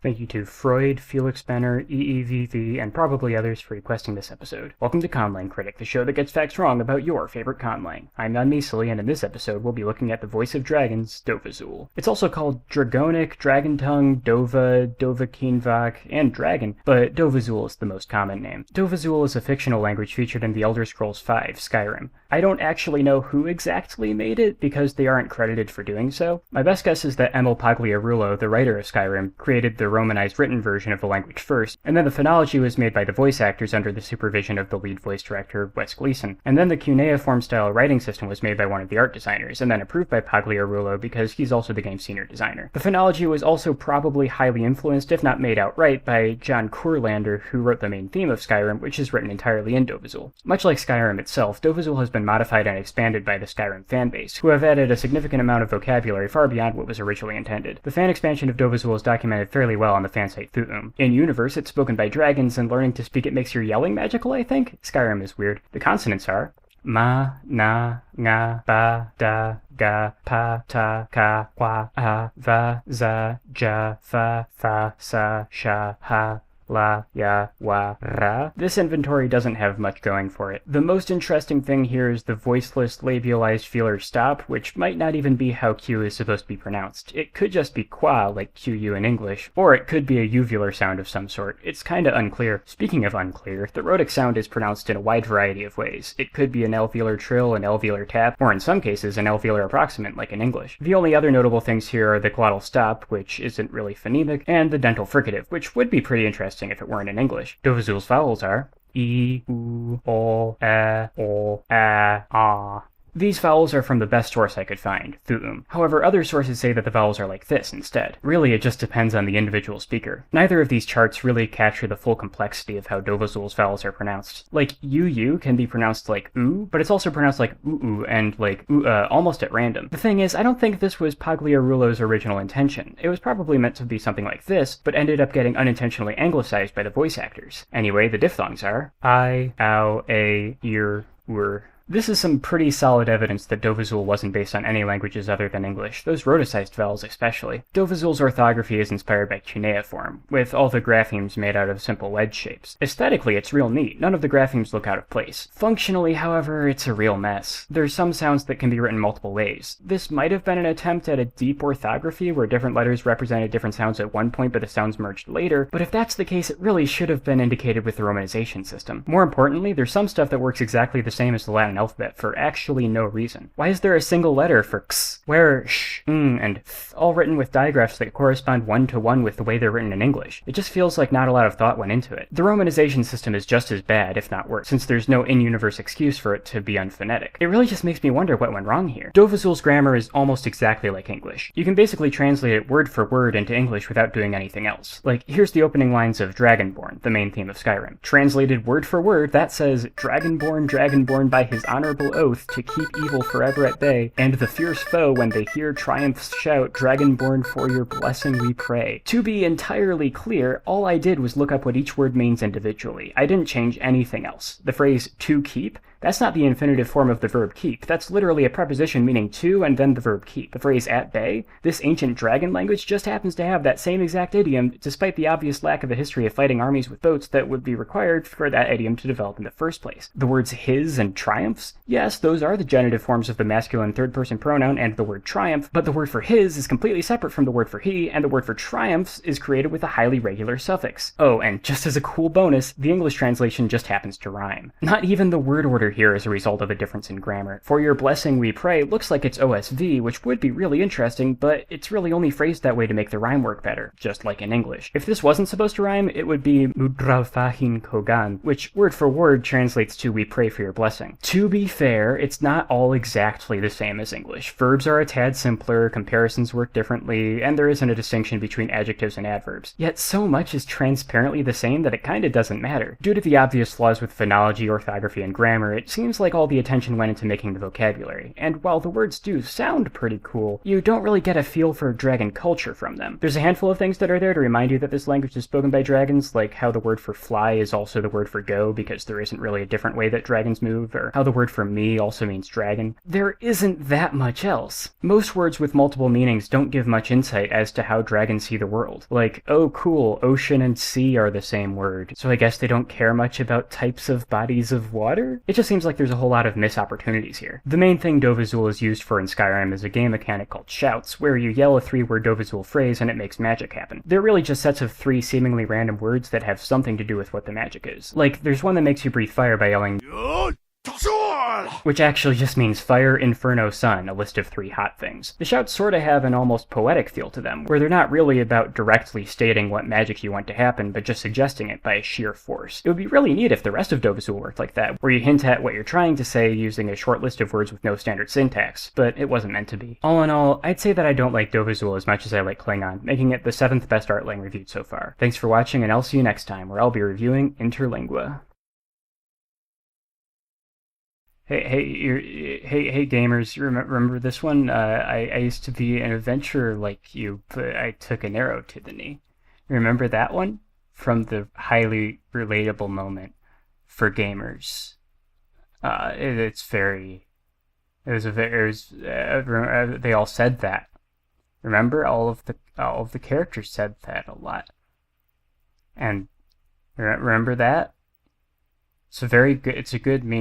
Thank you to Freud, Felix Benner, EEVV, and probably others for requesting this episode. Welcome to Conlang Critic, the show that gets facts wrong about your favorite conlang. I'm Misali, and in this episode we'll be looking at the voice of dragons, Dovahzul. It's also called Dragonic, Dragon Tongue, Dova, Dovahkinvak, and Dragon, but Dovahzul is the most common name. Dovahzul is a fictional language featured in the Elder Scrolls V, Skyrim. I don't actually know who exactly made it, because they aren't credited for doing so. My best guess is that Emil Pagliarulo, the writer of Skyrim, created the Romanized written version of the language first, and then the phonology was made by the voice actors under the supervision of the lead voice director, Wes Gleason. And then the cuneiform style writing system was made by one of the art designers, and then approved by Pagliarulo because he's also the game's senior designer. The phonology was also probably highly influenced, if not made outright, by John Kurlander, who wrote the main theme of Skyrim, which is written entirely in Dovahzul. Much like Skyrim itself, Dovahzul has been modified and expanded by the Skyrim fanbase, who have added a significant amount of vocabulary far beyond what was originally intended. The fan expansion of Dovahzul is documented fairly well on the fan site Thu'um. In universe, it's spoken by dragons, and learning to speak it makes your yelling magical, I think? Skyrim is weird. The consonants are ma, na, nga, ba, da, ga, pa, ta, ka, kwa, a, va, za, ja, fa, sa, sha, ha, la, ya, wa, ra. This inventory doesn't have much going for it. The most interesting thing here is the voiceless, labialized feeler stop, which might not even be how Q is supposed to be pronounced. It could just be qua, like QU in English, or it could be a uvular sound of some sort. It's kinda unclear. Speaking of unclear, the rhotic sound is pronounced in a wide variety of ways. It could be an alveolar trill, an alveolar tap, or in some cases an alveolar approximant, like in English. The only other notable things here are the glottal stop, which isn't really phonemic, and the dental fricative, which would be pretty interesting if it weren't in English. Dovahzul's vowels are E, U, O, O, A, A. These vowels are from the best source I could find, Thu'um. However, other sources say that the vowels are like this instead. Really, it just depends on the individual speaker. Neither of these charts really capture the full complexity of how Dovahzul's vowels are pronounced. Like, UU can be pronounced like oo, but it's also pronounced like oo and like almost at random. The thing is, I don't think this was Pagliarulo's original intention. It was probably meant to be something like this, but ended up getting unintentionally anglicized by the voice actors. Anyway, the diphthongs are I, ow, a, ear, ur. This is some pretty solid evidence that Dovahzul wasn't based on any languages other than English, those rhoticized vowels especially. Dovahzul's orthography is inspired by cuneiform, with all the graphemes made out of simple wedge shapes. Aesthetically, it's real neat. None of the graphemes look out of place. Functionally, however, it's a real mess. There's some sounds that can be written multiple ways. This might have been an attempt at a deep orthography where different letters represented different sounds at one point but the sounds merged later, but if that's the case, it really should have been indicated with the romanization system. More importantly, there's some stuff that works exactly the same as the Latin alphabet for actually no reason. Why is there a single letter for x, where sh, and th, all written with digraphs that correspond one-to-one with the way they're written in English? It just feels like not a lot of thought went into it. The romanization system is just as bad, if not worse, since there's no in-universe excuse for it to be unphonetic. It really just makes me wonder what went wrong here. Dovahzul's grammar is almost exactly like English. You can basically translate it word for word into English without doing anything else. Like, here's the opening lines of Dragonborn, the main theme of Skyrim. Translated word for word, that says, Dragonborn by his honorable oath to keep evil forever at bay, and the fierce foe when they hear triumphs shout, Dragonborn for your blessing we pray. To be entirely clear, all I did was look up what each word means individually. I didn't change anything else. The phrase to keep, that's not the infinitive form of the verb keep. That's literally a preposition meaning to and then the verb keep. The phrase at bay, this ancient dragon language just happens to have that same exact idiom, despite the obvious lack of a history of fighting armies with boats that would be required for that idiom to develop in the first place. The words his and triumphs, yes, those are the genitive forms of the masculine third-person pronoun and the word triumph, but the word for his is completely separate from the word for he, and the word for triumphs is created with a highly regular suffix. Oh, and just as a cool bonus, the English translation just happens to rhyme. Not even the word order here is a result of a difference in grammar. For your blessing we pray looks like it's OSV, which would be really interesting, but it's really only phrased that way to make the rhyme work better, just like in English. If this wasn't supposed to rhyme, it would be Mudrafahin Kogan, which word for word translates to we pray for your blessing. To be fair, it's not all exactly the same as English. Verbs are a tad simpler, comparisons work differently, and there isn't a distinction between adjectives and adverbs. Yet so much is transparently the same that it kinda doesn't matter. Due to the obvious flaws with phonology, orthography, and grammar, it seems like all the attention went into making the vocabulary, and while the words do sound pretty cool, you don't really get a feel for dragon culture from them. There's a handful of things that are there to remind you that this language is spoken by dragons, like how the word for fly is also the word for go, because there isn't really a different way that dragons move, or how the word for me also means dragon. There isn't that much else. Most words with multiple meanings don't give much insight as to how dragons see the world. Like, oh cool, ocean and sea are the same word, so I guess they don't care much about types of bodies of water? It just seems like there's a whole lot of missed opportunities here. The main thing Dovahzul is used for in Skyrim is a game mechanic called shouts, where you yell a 3-word Dovahzul phrase and it makes magic happen. They're really just sets of 3 seemingly random words that have something to do with what the magic is. Like, there's one that makes you breathe fire by yelling, which actually just means fire, inferno, sun, a list of 3 hot things. The shouts sorta have an almost poetic feel to them, where they're not really about directly stating what magic you want to happen, but just suggesting it by sheer force. It would be really neat if the rest of Dovahzul worked like that, where you hint at what you're trying to say using a short list of words with no standard syntax, but it wasn't meant to be. All in all, I'd say that I don't like Dovahzul as much as I like Klingon, making it the 7th best Artlang reviewed so far. Thanks for watching, and I'll see you next time, where I'll be reviewing Interlingua. Hey, gamers! You remember this one? I used to be an adventurer like you, but I took an arrow to the knee. Remember that one? From the highly relatable moment for gamers. They all said that. Remember, all of the characters said that a lot. And remember that? It's a good meme.